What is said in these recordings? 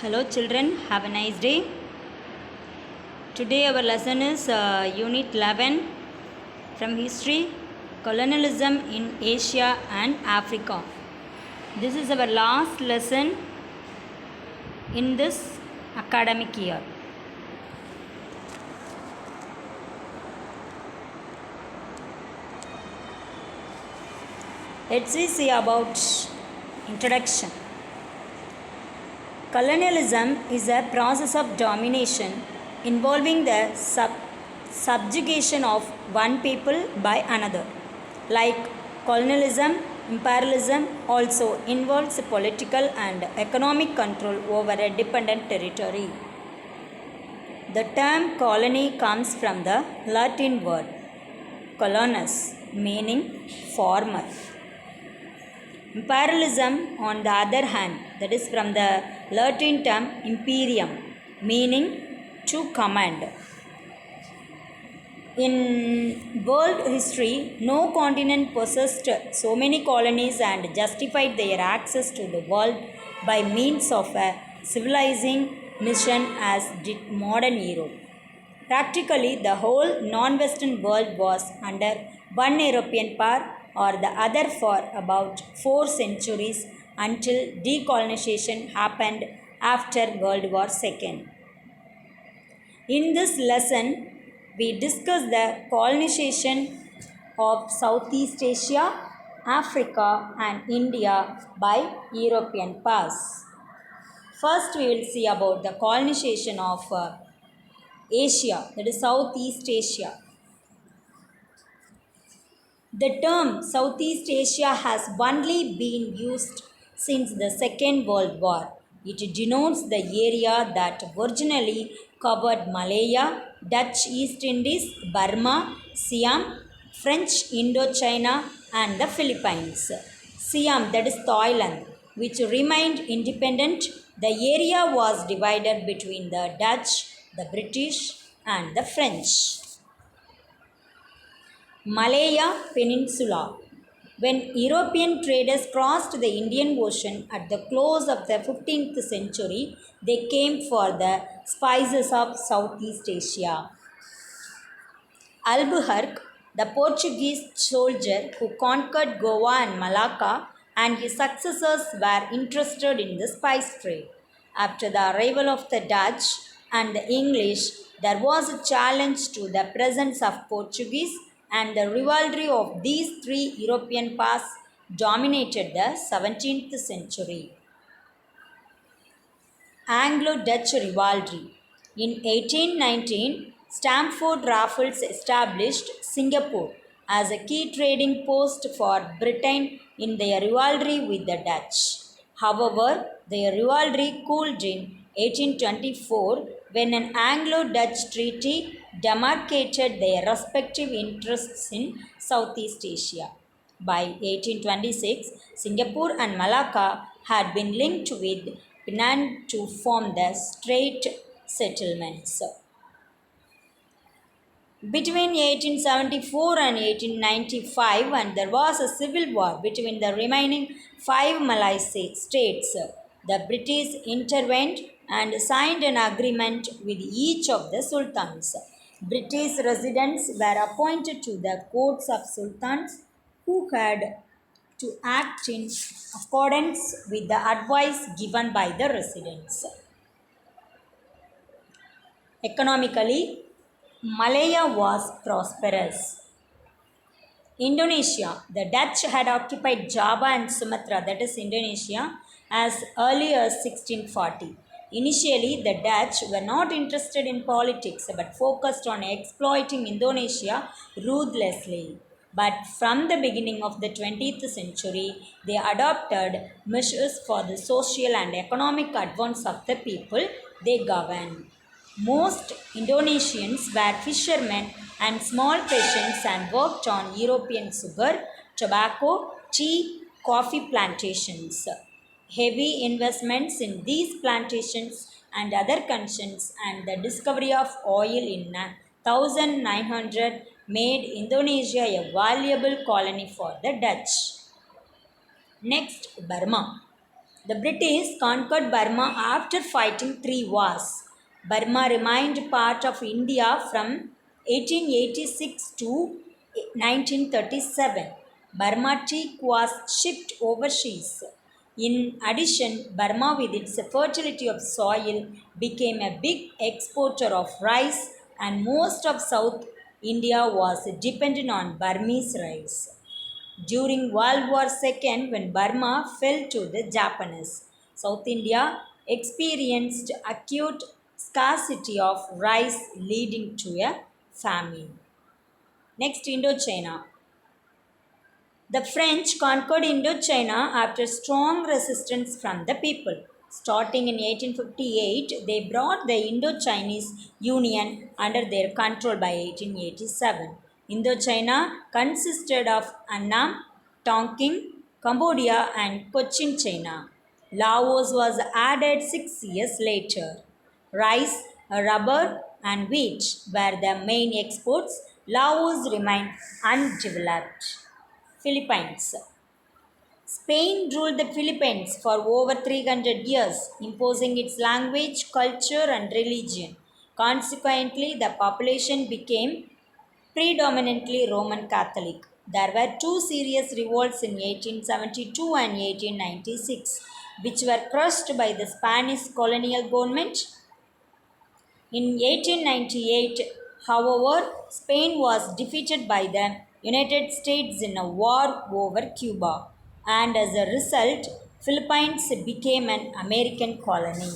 Hello children, have a nice day. Today our lesson is Unit 11 from History, Colonialism in Asia and Africa. This is our last lesson in this academic year. Let's see about introduction. Colonialism is a process of domination involving the subjugation of one people by another. Like colonialism, imperialism also involves political and economic control over a dependent territory. The term colony comes from the Latin word colonus, meaning farmer. Imperialism, on the other hand, that is from the Latin term imperium, meaning to command. In world history, no continent possessed so many colonies and justified their access to the world by means of a civilizing mission as did modern Europe. Practically, the whole non-Western world was under one European power or the other for about 4 centuries until decolonization happened after World War II. In this lesson, we discuss the colonization of Southeast Asia, Africa and India by European powers. First, we will see about the colonization of Asia, that is Southeast Asia. The term Southeast Asia has only been used since the Second World War. It denotes the area that originally covered Malaya, Dutch East Indies, Burma, Siam, French Indochina, and the Philippines. Siam, that is Thailand, which remained independent. The area was divided between the Dutch, the British, and the French. Malaya Peninsula. When European traders crossed the Indian Ocean at the close of the 15th century, they came for the spices of Southeast Asia. Albuquerque, the Portuguese soldier who conquered Goa and Malacca, and his successors were interested in the spice trade. After the arrival of the Dutch and the English, there was a challenge to the presence of Portuguese, and the rivalry of these three European powers dominated the 17th century. Anglo-Dutch rivalry. In 1819, Stamford Raffles established Singapore as a key trading post for Britain in their rivalry with the Dutch. However, their rivalry cooled in 1824 when an Anglo-Dutch treaty demarcated their respective interests in Southeast Asia. By 1826, Singapore and Malacca had been linked with Penang to form the Strait Settlements. Between 1874 and 1895, and there was a civil war between the remaining 5 Malay states. The British intervened and signed an agreement with each of the sultans. British residents were appointed to the courts of sultans who had to act in accordance with the advice given by the residents. Economically, Malaya was prosperous. Indonesia, the Dutch had occupied Java and Sumatra, that is Indonesia, as early as 1640. Initially, the Dutch were not interested in politics but focused on exploiting Indonesia ruthlessly. But from the beginning of the 20th century, they adopted measures for the social and economic advance of the people they governed. Most Indonesians were fishermen and small peasants and worked on European sugar, tobacco, tea, coffee plantations. Heavy investments in these plantations and other conditions and the discovery of oil in 1900 made Indonesia a valuable colony for the Dutch. Next, Burma. The British conquered Burma after fighting three wars. Burma remained part of India from 1886 to 1937. Burma teak was shipped overseas. In addition, Burma, with its fertility of soil, became a big exporter of rice, and most of South India was dependent on Burmese rice. During World War II, when Burma fell to the Japanese, South India experienced acute scarcity of rice leading to a famine. Next, Indochina. The French conquered Indochina after strong resistance from the people. Starting in 1858, they brought the Indo-Chinese Union under their control by 1887. Indochina consisted of Annam, Tonkin, Cambodia, and Cochin China. Laos was added 6 years later. Rice, rubber, and wheat were the main exports. Laos remained undeveloped. Philippines. Spain ruled the Philippines for over 300 years, imposing its language, culture, and religion. Consequently, the population became predominantly Roman Catholic. There were two serious revolts in 1872 and 1896, which were crushed by the Spanish colonial government. In 1898, however, Spain was defeated by the United States in a war over Cuba, and as a result, Philippines became an American colony.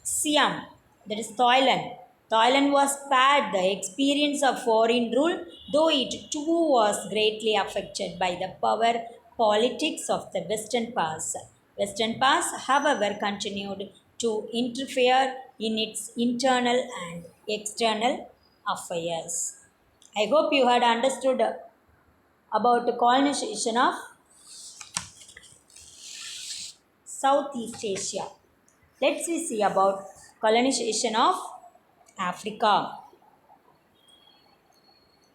Siam, that is Thailand. Thailand was spared the experience of foreign rule, though it too was greatly affected by the power politics of the Western Pass. Western Pass, however, continued to interfere in its internal and external affairs. I hope you had understood about the colonization of Southeast Asia. Let's see about colonization of Africa.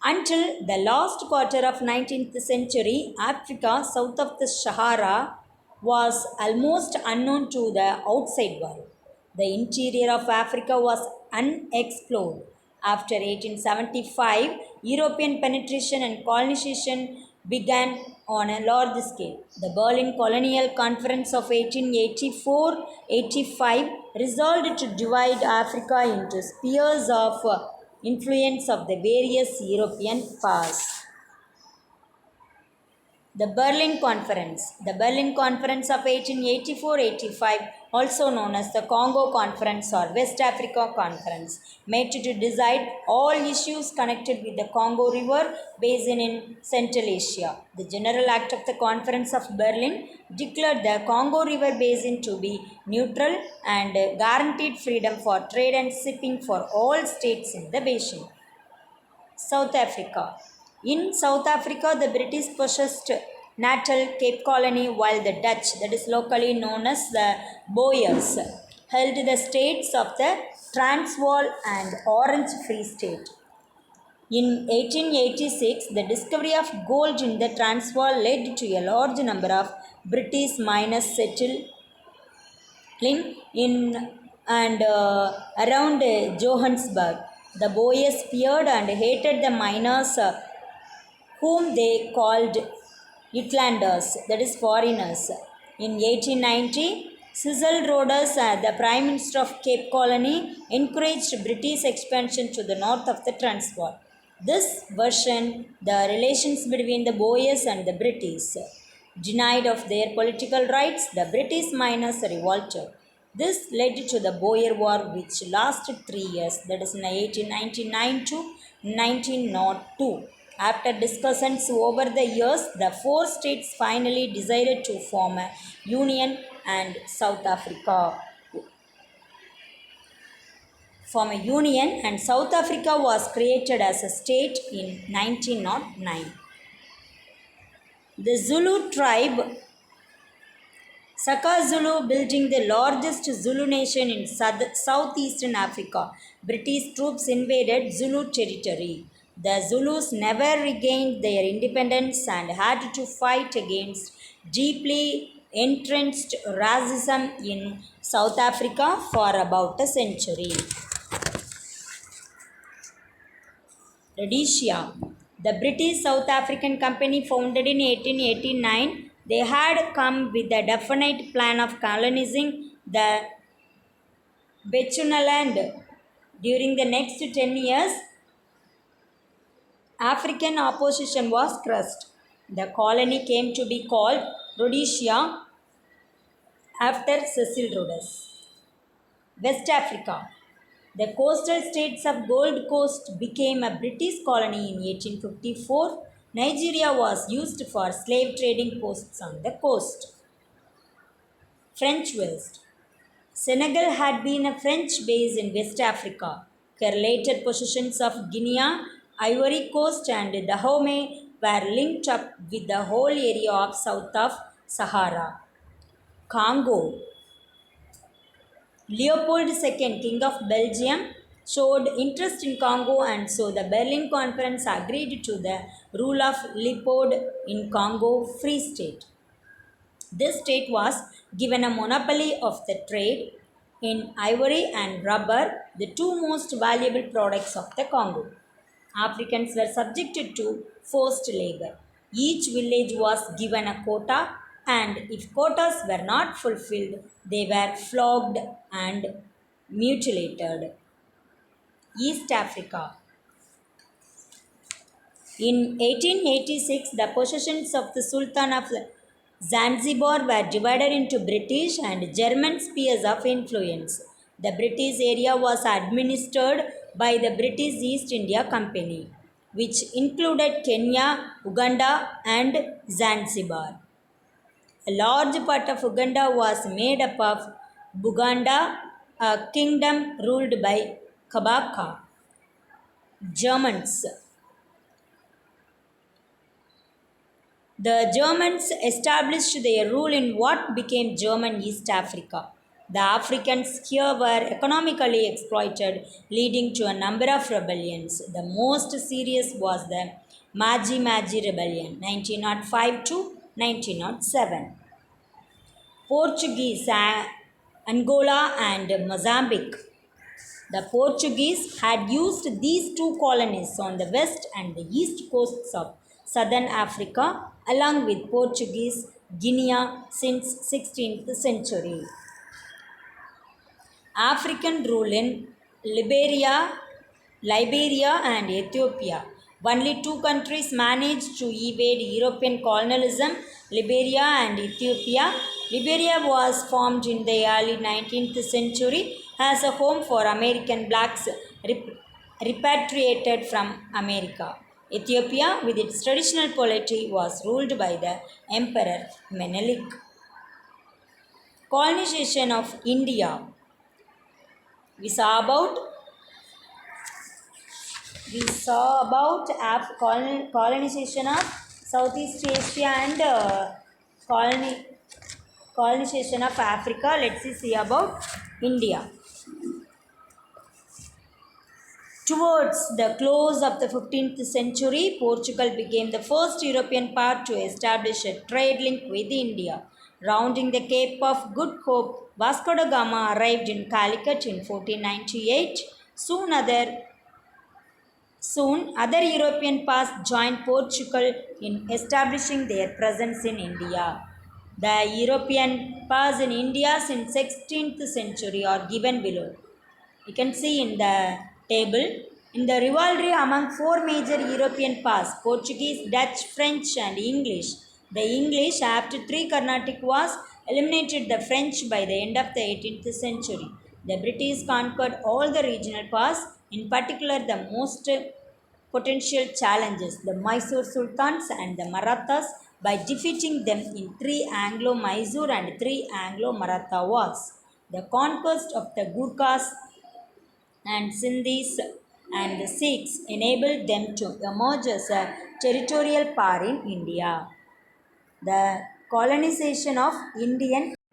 Until the last quarter of 19th century, Africa south of the Sahara was almost unknown to the outside world. The interior of Africa was unexplored. After 1875, European penetration and colonization began on a large scale. The Berlin Colonial Conference of 1884-85 resolved to divide Africa into spheres of influence of the various European powers. The Berlin Conference. The Berlin Conference of 1884-85, also known as the Congo Conference or West Africa Conference, met to decide all issues connected with the Congo River basin in Central Asia. The General Act of the Conference of Berlin declared the Congo River basin to be neutral and guaranteed freedom for trade and shipping for all states in the basin. South Africa. In South Africa, the British possessed Natal, Cape Colony, while the Dutch, that is locally known as the Boers, held the states of the Transvaal and Orange Free State. In 1886, the discovery of gold in the Transvaal led to a large number of British miners settling in and around Johannesburg. The Boers feared and hated the miners, whom they called Uitlanders, that is foreigners. In 1890, Cecil Rhodes, the Prime Minister of Cape Colony, encouraged British expansion to the north of the Transvaal. This version, the relations between the Boers and the British, denied of their political rights, the British miners revolted. This led to the Boer War, which lasted 3 years, that is in 1899 to 1902. After discussions over the years, the four states finally decided to form a union and South Africa. South Africa was created as a state in 1909. The Zulu tribe Saka Zulu, building the largest Zulu nation in southeastern Africa. British troops invaded Zulu territory. The Zulus never regained their independence and had to fight against deeply entrenched racism in South Africa for about a century. Rhodesia. The British South African Company, founded in 1889, they had come with a definite plan of colonizing the Bechuanaland. During the next 10 years, African opposition was crushed. The colony came to be called Rhodesia after Cecil Rhodes. West Africa. The coastal states of Gold Coast became a British colony in 1854. Nigeria was used for slave trading posts on the coast. French West. Senegal had been a French base in West Africa. Correlated possessions of Guinea, Ivory Coast, and Dahomey were linked up with the whole area of south of Sahara. Congo. Leopold II, King of Belgium, showed interest in Congo, and so the Berlin Conference agreed to the rule of Leopold in Congo Free State. This state was given a monopoly of the trade in ivory and rubber, the two most valuable products of the Congo. Africans were subjected to forced labor. Each village was given a quota, and if quotas were not fulfilled, they were flogged and mutilated. East Africa. In 1886, the possessions of the Sultan of Zanzibar were divided into British and German spheres of influence. The British area was administered by the British East India Company, which included Kenya, Uganda, and Zanzibar. A large part of Uganda was made up of Buganda, a kingdom ruled by Kabaka. Germans. The Germans established their rule in what became German East Africa. The Africans here were economically exploited, leading to a number of rebellions. The most serious was the Maji Maji Rebellion, 1905 to 1907. Portuguese, Angola, and Mozambique. The Portuguese had used these two colonies on the west and the east coasts of southern Africa along with Portuguese Guinea since 16th century. African rule in Liberia and Ethiopia. Only two countries managed to evade European colonialism, Liberia and Ethiopia. Liberia was formed in the early 19th century as a home for American blacks repatriated from America. Ethiopia, with its traditional polity, was ruled by the Emperor Menelik. Colonization of India. We saw about colonization of Southeast Asia and colonization of Africa. Let's see about India. Towards the close of the 15th century, Portugal became the first European power to establish a trade link with India. Rounding the Cape of Good Hope, Vasco da Gama arrived in Calicut in 1498. Soon, other European powers joined Portugal in establishing their presence in India. The European powers in India since 16th century are given below. You can see in the table. In the rivalry among four major European powers, Portuguese, Dutch, French, and English, the English, after three Carnatic wars, eliminated the French by the end of the 18th century. The British conquered all the regional powers, in particular the most potential challenges, the Mysore Sultans and the Marathas, by defeating them in three Anglo-Mysore and three Anglo-Maratha wars. The conquest of the Gurkhas and Sindhis and the Sikhs enabled them to emerge as a territorial power in India. The colonization of Indian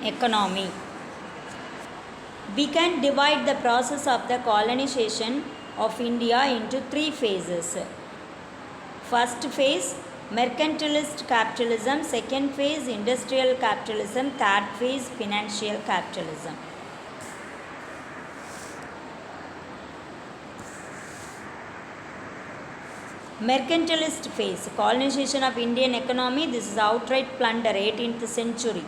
economy. We can divide the process of the colonization of India into three phases. First phase, mercantilist capitalism. Second phase, industrial capitalism. Third phase, financial capitalism. Mercantilist phase, colonization of Indian economy. This is outright plunder, 18th century.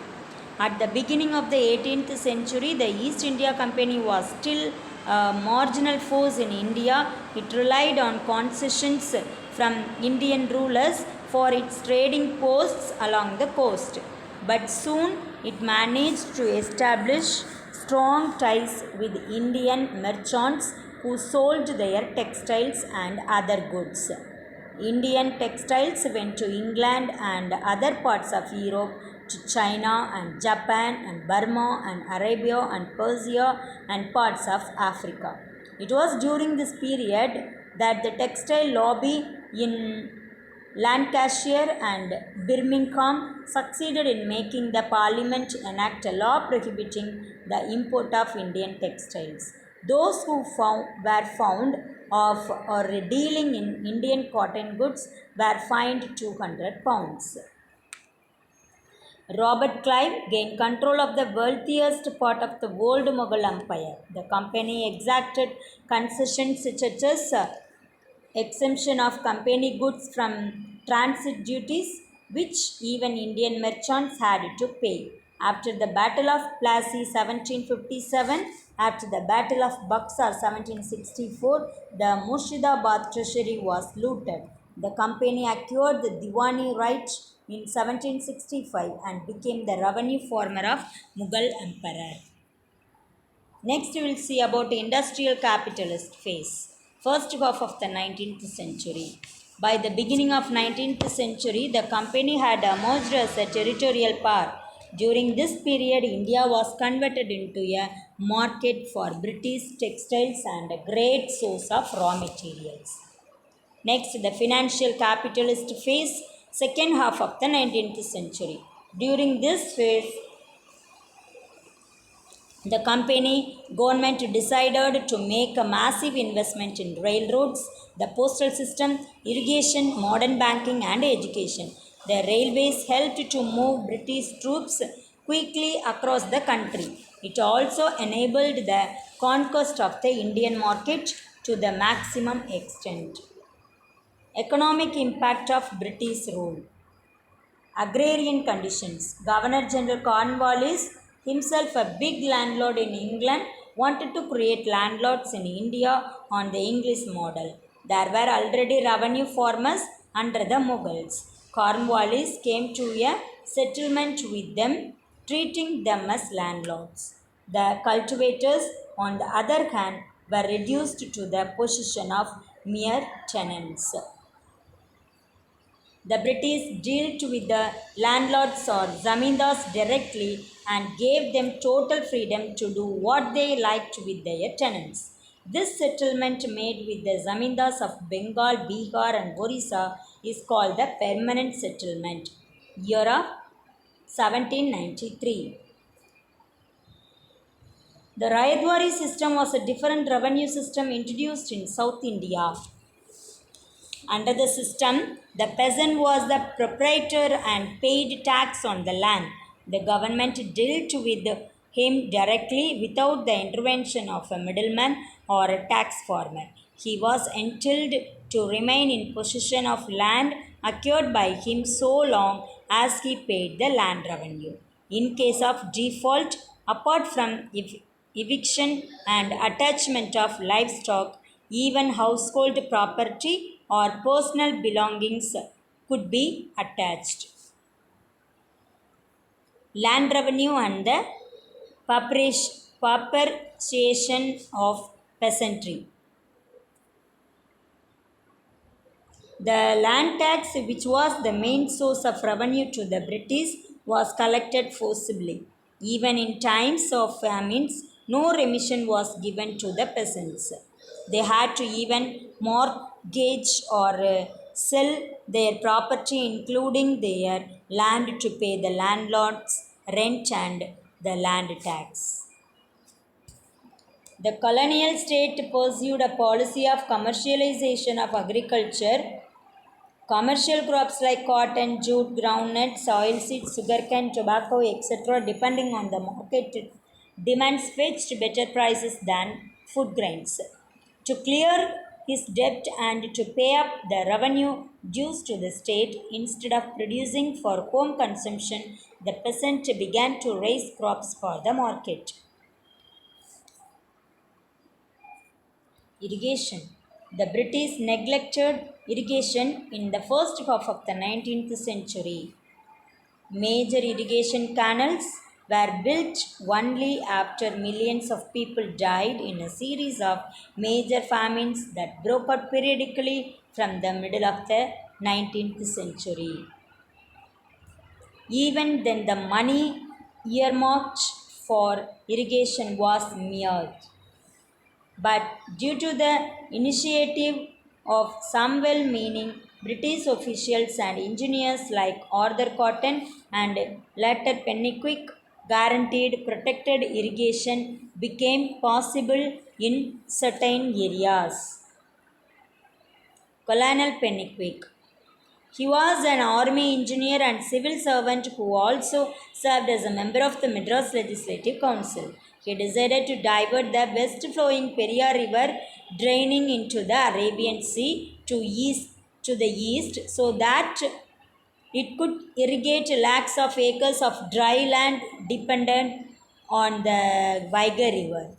At the beginning of the 18th century, the East India Company was still a marginal force in India. It relied on concessions from Indian rulers for its trading posts along the coast. But soon it managed to establish strong ties with Indian merchants who sold their textiles and other goods. Indian textiles went to England and other parts of Europe, to China and Japan and Burma and Arabia and Persia and parts of Africa. It was during this period that the textile lobby in Lancashire and Birmingham succeeded in making the parliament enact a law prohibiting the import of Indian textiles. Those who were found of or dealing in Indian cotton goods were fined £200. Robert Clive gained control of the wealthiest part of the old Mughal Empire. The company exacted concessions such as exemption of company goods from transit duties, which even Indian merchants had to pay. After the Battle of Plassey 1757, after the Battle of Buxar 1764, the Murshidabad treasury was looted. The company acquired the Diwani right in 1765 and became the revenue farmer of Mughal Emperor. Next, we will see about industrial capitalist phase, first half of the 19th century. By the beginning of 19th century, the company had emerged as a territorial power. During this period, India was converted into a market for British textiles and a great source of raw materials. Next, the financial capitalist phase, second half of the 19th century. During this phase, the company government decided to make a massive investment in railroads, the postal system, irrigation, modern banking, and education. The railways helped to move British troops quickly across the country. It also enabled the conquest of the Indian market to the maximum extent. Economic impact of British rule. Agrarian conditions. Governor General Cornwallis, himself a big landlord in England, wanted to create landlords in India on the English model. There were already revenue farmers under the Mughals. Cornwallis came to a settlement with them, treating them as landlords. The cultivators, on the other hand, were reduced to the position of mere tenants. The British dealt with the landlords or zamindars directly and gave them total freedom to do what they liked with their tenants. This settlement made with the zamindars of Bengal, Bihar, and Orissa is called the permanent settlement. Year of 1793. The Rayadwari system was a different revenue system introduced in South India. Under the system, the peasant was the proprietor and paid tax on the land. The government dealt with him directly without the intervention of a middleman or a tax farmer. He was entitled to remain in possession of land acquired by him so long as he paid the land revenue. In case of default, apart from eviction and attachment of livestock, even household property or personal belongings could be attached. Land revenue and the pauperization of peasantry. The land tax, which was the main source of revenue to the British, was collected forcibly. Even in times of famines, no remission was given to the peasants. They had to even mortgage or sell their property, including their land, to pay the landlord's rent and the land tax. The colonial state pursued a policy of commercialization of agriculture. Commercial crops like cotton, jute, groundnuts, oilseeds, sugarcane, tobacco, etc., depending on the market demands, fetched better prices than food grains. To clear his debt and to pay up the revenue dues to the state, instead of producing for home consumption, the peasant began to raise crops for the market. Irrigation. The British neglected irrigation in the first half of the 19th century. Major irrigation canals were built only after millions of people died in a series of major famines that broke out periodically from the middle of the 19th century. Even then, the money earmarked for irrigation was mere. But due to the initiative of some well meaning British officials and engineers like Arthur Cotton and later Pennywhick, guaranteed protected irrigation became possible in certain areas. Colonel Pennywhick. He was an army engineer and civil servant who also served as a member of the Madras Legislative Council. He decided to divert the west flowing Periyar River draining into the Arabian Sea to the east so that it could irrigate lakhs of acres of dry land dependent on the Viger River.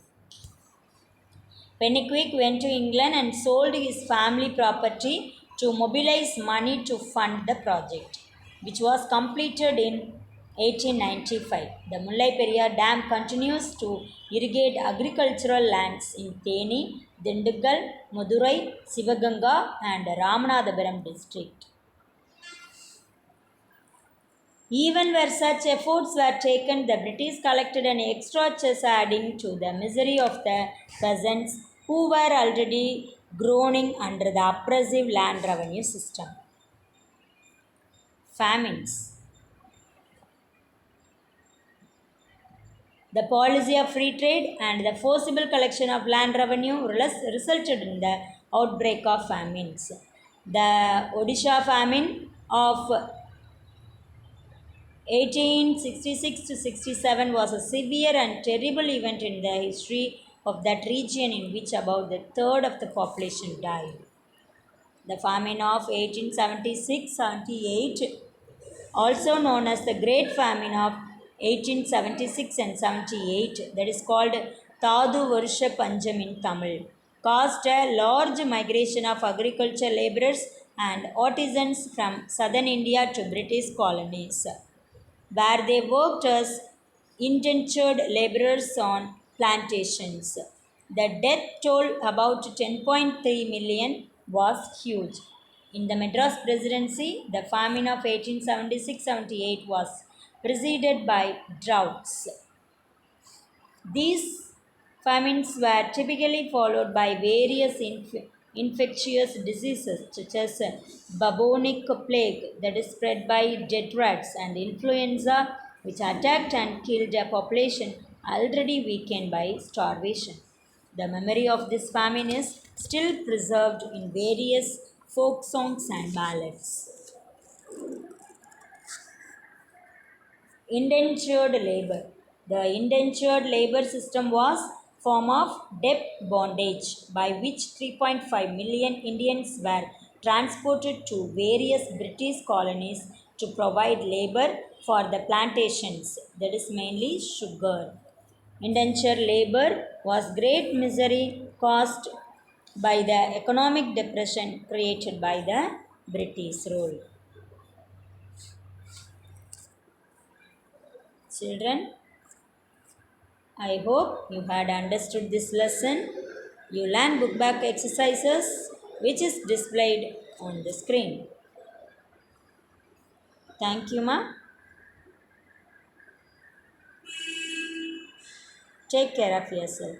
Pennywhick went to England and sold his family property to mobilize money to fund the project, which was completed in 1895. The Mullai Periyar Dam continues to irrigate agricultural lands in Theni, Dindigul, Madurai, Sivaganga, and Ramanathapuram district. Even where such efforts were taken, the British collected an extra chess, adding to the misery of the peasants who were already groaning under the oppressive land revenue system. Famines. The policy of free trade and the forcible collection of land revenue resulted in the outbreak of famines. The Odisha famine of 1866 to 67 was a severe and terrible event in the history of that region, in which about the third of the population died. The famine of 1876-78, also known as the Great Famine of 1876 and 78, that is called Thadu Varsha Panjam in Tamil, caused a large migration of agriculture laborers and artisans from southern India to British colonies, where they worked as indentured laborers on plantations. The death toll, about 10.3 million, was huge. In the Madras Presidency, the famine of 1876-78 was preceded by droughts. These famines were typically followed by various infectious diseases such as bubonic plague, that is spread by dead rats, and influenza, which attacked and killed a population already weakened by starvation. The memory of this famine is still preserved in various folk songs and ballads. Indentured labor. The indentured labor system was form of debt bondage by which 3.5 million Indians were transported to various British colonies to provide labor for the plantations, that is mainly sugar. Indentured labor was great misery caused by the economic depression created by the British rule. Children, I hope you had understood this lesson. You learn book back exercises which is displayed on the screen. Thank you, ma. Take care of yourself.